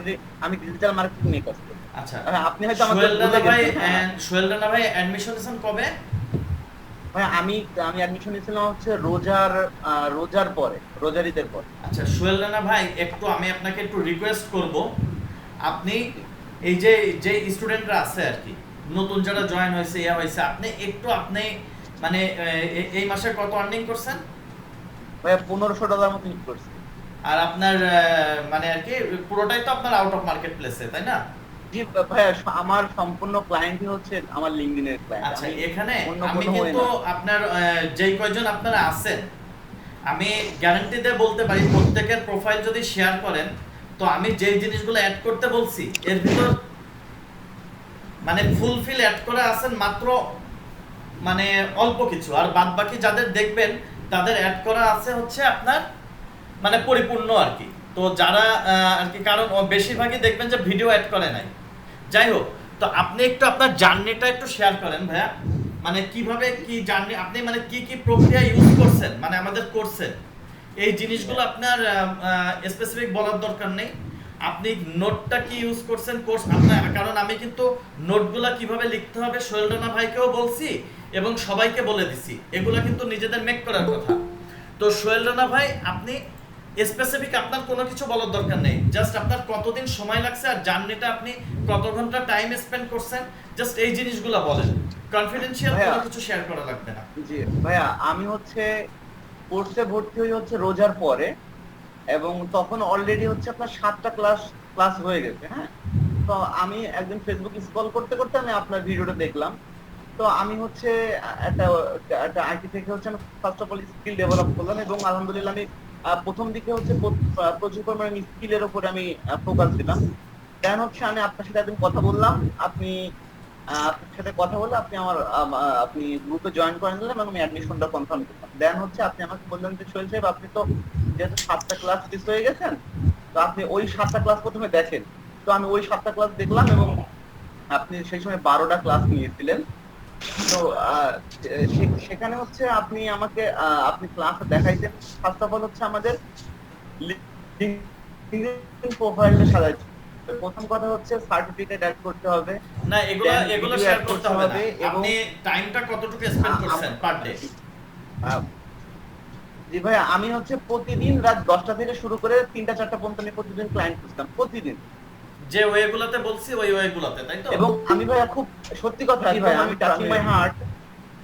Basically আমি digital marketing নিয়ে কাজ করি। আচ্ছা, আপনি হয়তো আমাকে সোহেল ভুলে রানা ভাই, গেছেন। হ্যাঁ সোহেল রানা ভাই অ্যাডমিশন নিয়েছেন কবে? ভাই, আমি আমি অ্যাডমিশন নিয়েছিলাম হচ্ছে রোজার পরে, রোজার ঈদের পরে। আচ্ছা সোহেল রানা ভাই, একটু আমি আপনাকে একটু রিকোয়েস্ট করব, আপনি এই যে যে স্টুডেন্টরা আছে আর কি, নতুন যারা জয়েন হয়েছে ইয়া হয়েছে, আপনি মানে এই মাসে কত আর্নিং করছেন? ভাই $1500 মতো ইনভেস্ট করছি। আর আপনার মানে আর কি পুরোটাই তো আপনার আউট অফ মার্কেট প্লেসে, তাই না? জি ভাই, আমার সম্পূর্ণ ক্লায়েন্টই হচ্ছে আমার লিঙ্কডইনের ক্লায়েন্ট। আচ্ছা, আমি এখানে অন্য আমি কোনো ওয়ে কিন্তু না। আপনার যেই কয়জন আপনারা আছেন, আমি গ্যারান্টি দিয়ে বলতে পারি প্রত্যেকের প্রোফাইল যদি শেয়ার করেন, তো আমি যেই জিনিসগুলো অ্যাড করতে বলছি এর ভিতর মানে ফুলফিল অ্যাড করা আছেন মাত্র মানে অল্প কিছু, আর বাদ বাকি যাদের দেখবেন তাদের অ্যাড করা আছে হচ্ছে আপনার মানে পরিপূর্ণ আর কি। তো যারা আর কি, কারণ বেশিরভাগই দেখবেন যে ভিডিও অ্যাড করে নাই। যাই হোক, তো আপনি একটু আপনার জার্নিটা একটু শেয়ার করেন ভাইয়া, মানে কিভাবে কি জার্নি আপনি মানে কি কি প্রক্রিয়া ইউজ করছেন মানে আমাদের কোর্সে, এই জিনিসগুলো আপনার স্পেসিফিক বলার দরকার নেই। আপনি নোটটা কি ইউজ করছেন কোর্স আপনার, কারণ আমি কিন্তু নোটগুলা কিভাবে লিখতে হবে সোহেল রানা ভাইকেও বলছি এবং সবাইকে বলে দিছি, এগুলা কিন্তু নিজেদের মেক করার কথা। তো সোহেল রানা ভাই, আপনি স্পেসিফিক আপনার কোনো কিছু বলার দরকার নেই, জাস্ট আপনার কতদিন সময় লাগছে আর জার্নিটা আপনি কত ঘন্টা টাইম স্পেন্ড করছেন, জাস্ট এই জিনিসগুলো বলেন। কনফিডেন্সিয়াল ভাইয়া, কোনো কিছু শেয়ার করা লাগবে না। জি ভাইয়া, আমি হচ্ছে কোর্সে ভর্তি হই হচ্ছে রোজার পরে, এবং তখন অলরেডি হচ্ছে আপনার 7টা ক্লাস ক্লাস হয়ে গেছে। হ্যাঁ, তো আমি একদিন ফেসবুক স্ক্রল করতে করতে আমি আপনার ভিডিওটা দেখলাম। তো আমি হচ্ছে একটা একটা আইটি থেকে হচ্ছে আমি first of all skill develop করলাম, এবং আলহামদুলিল্লাহ আমি প্রথম দিকে হচ্ছে প্রচুর পরিমাণে স্কিলের উপরে আমি ফোকাস দিলাম। দেন হচ্ছে আমি আপনার সাথে একদিন কথা বললাম, আপনি আপনার সাথে কথা বলে আপনি গ্রুপে জয়েন করে নিলেন এবং আমি অ্যাডমিশনটা কনফার্ম করলাম। দেন হচ্ছে আপনি আমাকে বললেন যে সোহেল সাহেব, আপনি তো যেহেতু 7টা ক্লাস মিস হয়ে গেছেন, তো আপনি ওই 7টা ক্লাস প্রথমে দেখেন। তো আমি ওই 7টা ক্লাস দেখলাম, এবং আপনি সেই সময় 12টা ক্লাস নিয়েছিলেন। তো সেখানে হচ্ছে আপনি আমাকে আপনি ক্লাস দেখাইছেন। ফার্স্ট অফ অল হচ্ছে আমাদের লিঙ্কডইন প্রোফাইলটা সাজাইছি। প্রথম কথা হচ্ছে সার্টিফিকেট অ্যাড করতে হবে, না, এগুলা দেন এগুলো ভিডিও শেয়ার অ্যাড করতে করতে হবে না। হবে, এবং আপনি টাইমটা কতটুকু স্পেন্ড করছেন পার ডে? আহ, জি ভাই, আমি হচ্ছে প্রতিদিন রাত 10টা থেকে শুরু করে 3টা 4টা পর্যন্ত আমি প্রতিদিন ক্লায়েন্ট খুঁজতাম প্রতিদিন। যে ওয়েগুলোতে বলছি ওই ওয়েগুলোতে, তাই তো? এবং আমি ভাইয়া খুব সত্যি কথা কি ভাই, আমি টাচিং মাই হার্ট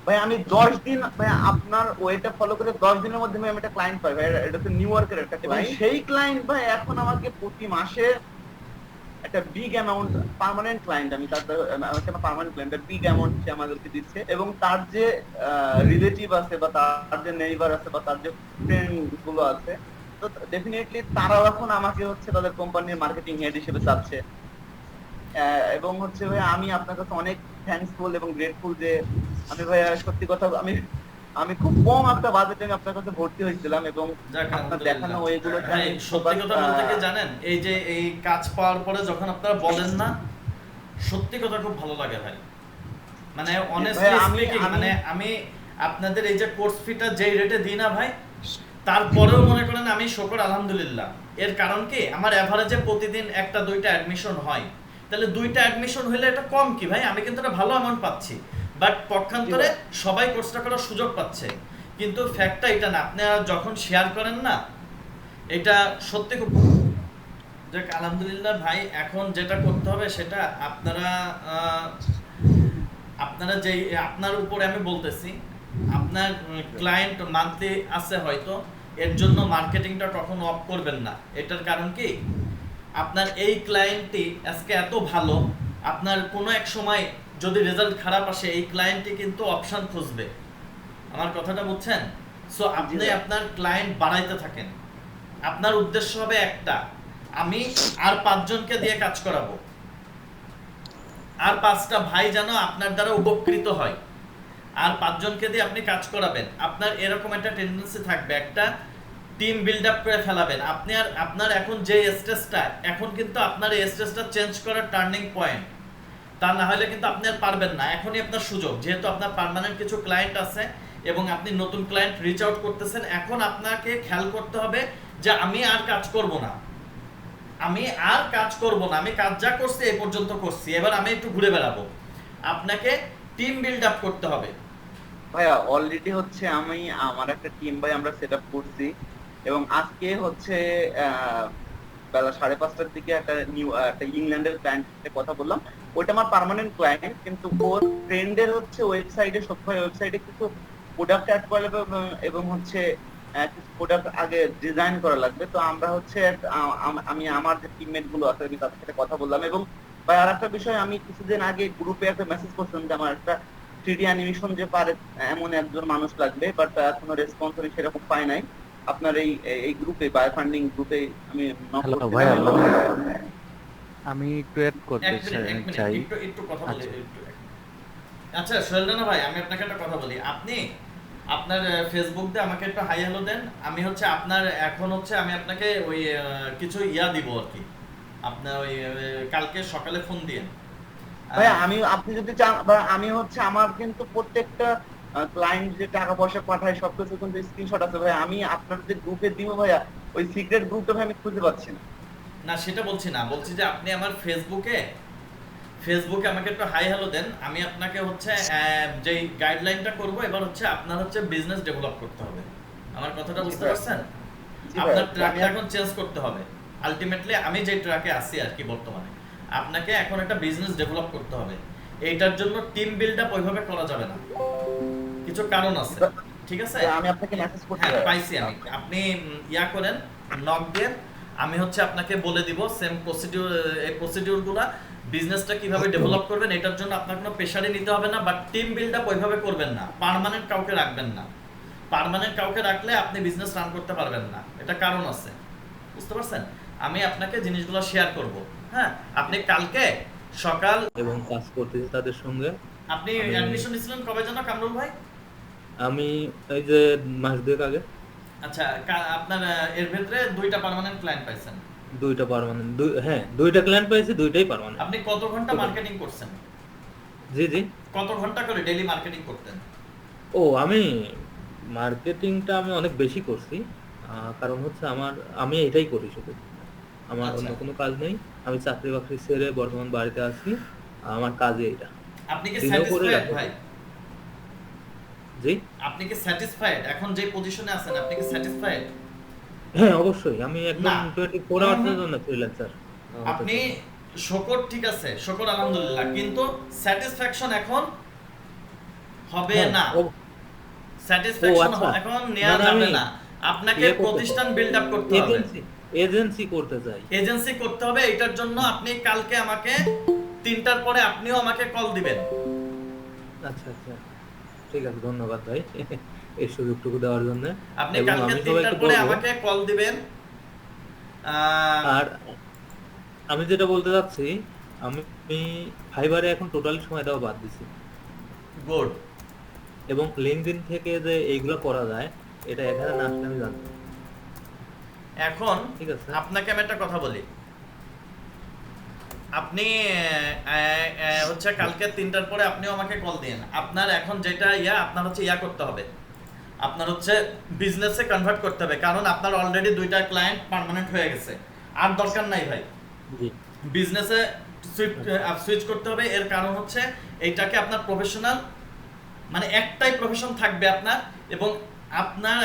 ভাই, আমি 10 দিন ভাই আপনার ওয়েটা ফলো করে 10 দিনের মধ্যে ভাই আমি একটা ক্লায়েন্ট পাই ভাই। এটা তো নিউ ইয়র্কের একটা ক্লায়েন্ট, সেই ক্লায়েন্ট ভাই এখন আমাকে প্রতি মাসে একটা বিগ অ্যামাউন্ট, পার্মানেন্ট ক্লায়েন্ট, আমি তার আমাকে পার্মানেন্ট ক্লায়েন্ট বিগ অ্যামাউন্ট সে আমাদেরকে দিচ্ছে। এবং তার যে রিলেটিভ আছে, বা তার যে নেইবার আছে, বা তার যে ফ্রেন্ড গুলো আছে, তো ডেফিনেটলি তারাও এখন আমাকে হচ্ছে তাদের কোম্পানির মার্কেটিং হেড হিসেবে চাচ্ছে। এবং হচ্ছে ভাই আমি আপনার কাছে অনেক থ্যাঙ্কফুল এবং গ্রেটফুল যে আমি ভাইয়া সত্যি কথা, আমি আমি খুব কম একটা বাজেটে আমি আপনার কাছে ভর্তি হয়েছিলাম, এবং যাক আপনার দেখানো আলহামদুলিল্লাহ। ওইগুলোতে ভাই আমি সত্যি কথা বলতে কি জানেন, এই যে এই কাজ পাওয়ার পরে যখন আপনারা বলেন না, সত্যি কথা খুব ভালো লাগে ভাই। মানে ভাই অনেস্টলি আমি স্পিকিং, আমি মানে আমি আপনাদের এই যে কোর্স ফিটা যেই রেটে দিই না ভাই, তারপরেও মনে করেন আমি শুকর আলহামদুলিল্লাহ। এর কারণ কি, আমার এভারেজে প্রতিদিন একটা দুইটা অ্যাডমিশন হয়, তাহলে দুইটা অ্যাডমিশন হইলে এটা কম কি ভাই, আমি কিন্তু একটা ভালো অ্যামাউন্ট পাচ্ছি। বাট পক্ষান্তরে সবাই কোর্সটা করার সুযোগ পাচ্ছে, কিন্তু ফ্যাক্টটা এটা না, আপনারা যখন শেয়ার করেন না, এটা সত্যি খুব যাক আলহামদুলিল্লাহ ভাই। এখন যেটা করতে হবে সেটা আপনারা আপনারা যেই আপনার উপরে আমি বলতেছি, আপনার ক্লায়েন্ট মান্থলি আছে হয়তো, এর জন্য মার্কেটিংটা কখনো অফ করবেন না। এটার কারণ কি, আপনার এই ক্লায়েন্টটি আজকে এত ভালো, আপনার কোনো এক সময় যদি রেজাল্ট খারাপ আসে, এই ক্লায়েন্টটি কিন্তু অপশন খুঁজবে। আমার কথাটা বুঝছেন? সো আপনি আপনার ক্লায়েন্ট বাড়াইতে থাকেন, আপনার উদ্দেশ্য হবে একটা, আমি আর 5 জনকে দিয়ে কাজ করাবো, আর 5টা ভাই যেন আপনার দ্বারা উপকৃত হয়, আর 5 জনকে দিয়ে আপনি কাজ করাবেন। আপনার এরকম একটা টেন্ডেন্সি থাকবে, একটা টিম বিল্ড আপ করে ফেলাবেন আপনি। আর আপনার এখন যে স্টেজটা, এখন কিন্তু আপনার এই স্টেজটা চেঞ্জ করার টার্নিং পয়েন্ট, তা না হলে কিন্তু আপনি আর পারবেন না। এখনই আপনার সুযোগ, যেহেতু আপনার পার্মানেন্ট কিছু ক্লায়েন্ট আছে এবং আপনি নতুন ক্লায়েন্ট রিচ আউট করতেছেন, এখন আপনাকে খেয়াল করতে হবে যে আমি আর কাজ করব না, আমি আর কাজ করব না, আমি কাজ যা করছি এই পর্যন্ত করছি, এবার আমি একটু ঘুরে বেড়াবো। আপনাকে টিম বিল্ড আপ করতে হবে। ভাইয়া অলরেডি হচ্ছে আমি আমার একটা টিম ভাই আমরা সেট আপ করছি, এবং আজকে হচ্ছে আহ, বেলা 5:30টার দিকে একটা ইংল্যান্ডের ক্লায়েন্টের কথা বললাম। ওইটা আমার পার্মানেন্ট ক্লায়েন্ট, কিন্তু ওর ফ্রেন্ডের হচ্ছে ওয়েবসাইটে, সত্যি ওয়েবসাইটে কিছু প্রোডাক্ট অ্যাড করা লাগবে, এবং হচ্ছে কিছু প্রোডাক্ট আগে ডিজাইন করা লাগবে। তো আমরা হচ্ছে আমি আমার যে টিমমেট গুলো আছে আমি তাদের সাথে কথা বললাম। এবং ভাই আর একটা বিষয়, আমি কিছুদিন আগে গ্রুপে একটা মেসেজ করছিলাম যে আমার একটা 3D অ্যানিমেশন যে পারে এমন একজন মানুষ লাগবে, বাট এখনো রেসপন্স আমি সেরকম পাই নাই। আপনার এই গ্রুপে, বায়ো ফান্ডিং গ্রুপে আমি নক হ্যালো করছিলাম ভাইয়া, এবং আমি একটু অ্যাড করতে এক মিনিট চাই। একটু কথা বলি। আচ্ছা। আচ্ছা সোহেল রানা ভাই, আমি আপনাকে একটা কথা বলি। আপনি আপনার ফেসবুক দিয়ে আমাকে একটু হাই হ্যালো দেন। আমি হচ্ছে আপনার এখন হচ্ছে আমি আপনাকে ওই কিছু ইয়া দিব আর কি, আপনার ওই কালকে সকালে ফোন দিয়ে। ভাই আপনি যদি চান, বা আমি হচ্ছে আমার কিন্তু প্রত্যেকটা ক্লায়েন্ট যে টাকা পয়সা পাঠায় সবকিছু কিন্তু স্ক্রিনশট আছে ভাই। আমি আপনার যে গ্রুপে দিব ভাইয়া, ওই সিক্রেট গ্রুপটা ভাই আমি খুঁজে পাচ্ছি না। না সেটা বলছি না, বলছি যে আপনি আমার ফেসবুকে আমাকে একটু হাই হ্যালো দেন। আমি আপনাকে হচ্ছে যেই গাইডলাইনটা করব, এবার হচ্ছে আপনার হচ্ছে বিজনেস ডেভেলপ করতে হবে। আমার কথাটা জি বুঝতে ভাই। পারছেন? জি ভাই, আপনার আমি ট্র্যাকটা এখন চেঞ্জ করতে হবে। আলটিমেটলি আমি যে ট্র্যাকে আছি আর কি বর্তমানে, আপনাকে এখন একটা বিজনেস ডেভেলপ করতে হবে। এইটার জন্য টিম বিল্ড আপ ওইভাবে করা যাবে না, কিছু কারণ আছে। ঠিক আছে, আমি আপনাকে মেসেজ করতে হ্যাঁ পারি। পাইছি আমি। আপনি ইয়া করেন, নক দেন, আমি হচ্ছে আপনাকে বলে দিব সেম প্রসিডিউর, এই প্রসিডিউরগুলো বিজনেসটা কিভাবে ডেভেলপ করবেন। এটার জন্য আপনার কোনো প্রেশারই নিতে হবে না, বাট টিম বিল্ড আপ ওইভাবে করবেন না। পার্মানেন্ট কাউকে রাখবেন না। পার্মানেন্ট কাউকে রাখলে আপনি বিজনেস রান করতে পারবেন না, এটা কারণ আছে, বুঝতে পারছেন? আমি আপনাকে জিনিসগুলো শেয়ার করব। হ্যাঁ, আপনি কালকে সকাল, এবং কাজ করতেছি তাদের সঙ্গে। আপনি অ্যাডমিশন নিছিলেন কবে জানো কামরুল ভাই? আমি এই যে মাস দুয়েক আগে আচ্ছা, আপনার এর ভেতরে 2টা পার্মানেন্ট ক্লায়েন্ট পাইছেন। দুইটা পার্মানেন্ট, হ্যাঁ দুইটা ক্লায়েন্ট পাইছি, দুইটাই পার্মানেন্ট। আপনি কত ঘন্টা মার্কেটিং করছেন? জি জি। কত ঘন্টা করে ডেইলি মার্কেটিং করতেন? ও আমি মার্কেটিংটা আমি অনেক বেশি করছি, কারণ হচ্ছে আমি এটাই করি শুধু, আমার আচ্ছা, অন্য কোনো কাজ নেই। আমি চাকরি বাকরি ছেড়ে বর্তমান বাড়িতে আছি, আমার কাজই এটা। আপনি কি দিনেও করে স্যাটিসফাইড রাখি। ভাই? জি আপনি কি স্যাটিসফাইড এখন যে পজিশনে আছেন? আপনি কি স্যাটিসফাইড? হ্যাঁ অবশ্যই, আমি একদম না, 24 আওয়ার্সের জন্য ফ্রিল্যান্সার। আপনি শকর, ঠিক আছে, শকর আলহামদুলিল্লাহ, কিন্তু স্যাটিসফ্যাকশন এখন হবে হ্যাঁ না। ও স্যাটিসফ্যাকশন আচ্ছা, এখন নেওয়া মানে যাবে আমি না। আপনাকে ইয়ে করতে প্রতিষ্ঠান বিল্ড আপ করতে হবে, এজেন্সি করতে চাই। এজেন্সি করতে হবে। এটার জন্য আপনি কালকে আমাকে 3টার পরে আপনিও আমাকে কল দিবেন। আচ্ছা আচ্ছা, ঠিক আছে, ধন্যবাদ ভাই এই সুযোগটুকু দেওয়ার জন্য। আপনি এবং কালকে আমি 3টার সবাইকে পরে বলবো, আমাকে কল দিবেন। আর আমি যেটা বলতে চাচ্ছি, আমি ফাইবারে এখন টোটালি সময় দেওয়া বাদ দিছি, গুড। এবং লিঙ্কডইন থেকে যে এইগুলো করা যায় এটা এখানে না আসলে আমি জানতাম। এখন ঠিক আছে, আপনাকে আমি একটা কথা বলি। আপনি হচ্ছে কালকে 3টার পরে আপনিও আমাকে কল দিন। আপনার এখন যেটা আপনার হচ্ছে করতে হবে, আপনার হচ্ছে বিজনেসে কনভার্ট করতে হবে, কারণ আপনার অলরেডি 2টা ক্লায়েন্ট পার্মানেন্ট হয়ে গেছে। আর দরকার নাই ভাই, জি বিজনেসে সুইচ করতে হবে। এর কারণ হচ্ছে এইটাকে আপনার প্রফেশনাল, মানে একটাই প্রফেশন থাকবে আপনার, এবং আপনার